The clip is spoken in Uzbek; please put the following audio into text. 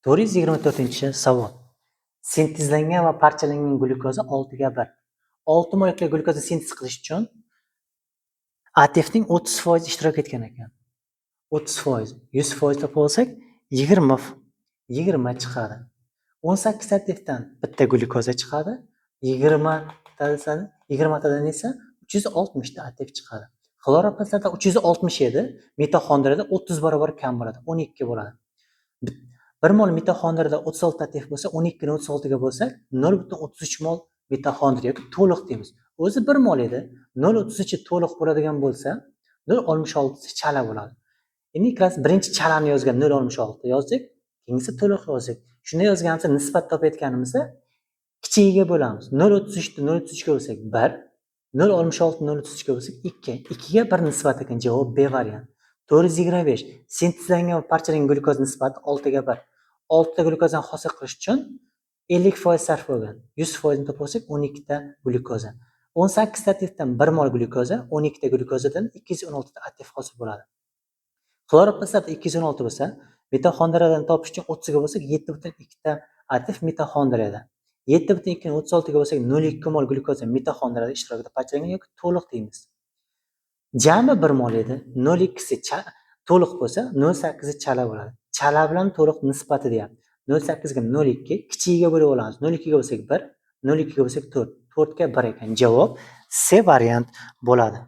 424 savol. Sintezlangan va parchalangan glyukoza 6 ga 1. 6 molekula glyukoza sintez qilish uchun ATFning 30% ishtirok etgan ekan. 30%, 100% topib olsak 20 chiqadi. 18 ATFdan bitta glyukoza chiqadi. 20 tadan esa 360 ta ATF chiqadi. Xloroplastlarda 360 edi, mitoxondriyada 30 barobar kam bo'ladi, 12 bo'ladi. Bir mol mitoxondriyada 36 ATF bo'lsa, 12 ni 36 ga bo'lsak, 0.33 mol mitoxondriya yoki to'liq deymiz. O'zi bir mol edi, 0.33 to'liq bo'ladigan bo'lsa, 0.66 chala bo'ladi. Endi klass birinchi chalani yozgan 0.66 yozdik, keyingisi to'liq yozdik. Shunday yozganimizda nisbat topayotganimizda kichigiga bo'lamiz. 0.33 ni 0.33 ga bo'lsak 1, 0.66 ni 0.33 ga bo'lsak 2. 2 ga 1 nisbat ekan, javob B variant. 425. Sintezlangan va parchalangan glyukoza nisbati 6 ga 1. 6 ta glyukozani hosil qilish uchun 50% sarf bo'lgan. 100% ni topib olsak 12 ta glyukoza. 18 ta ATFdan 1 mol glyukoza, 12 ta glyukozadan 216 ta ATF hosil bo'ladi. Xloroplastlarda 216 bo'lsa, mitoxondriyadan topish uchun 30 ga bo'lsak 7.2 ta ATF mitoxondriyada. 7.2 ni 36 ga bo'lsak 0.2 mol glyukoza mitoxondriyada ishtirokida parchalangan yoki to'liq deymiz. Jami 1 mol edi. 0.2 si to'liq bo'lsa, 0.8 chala bo'ladi. Chala bilan to'liq nisbati deyapti. 0.8 ga 0.2, kichigiga bo'lib olamiz. 0.2 ga bo'lsak 1, 0.2 ga bo'lsak 4. 4 ga 1 ekan. Javob C variant bo'ladi.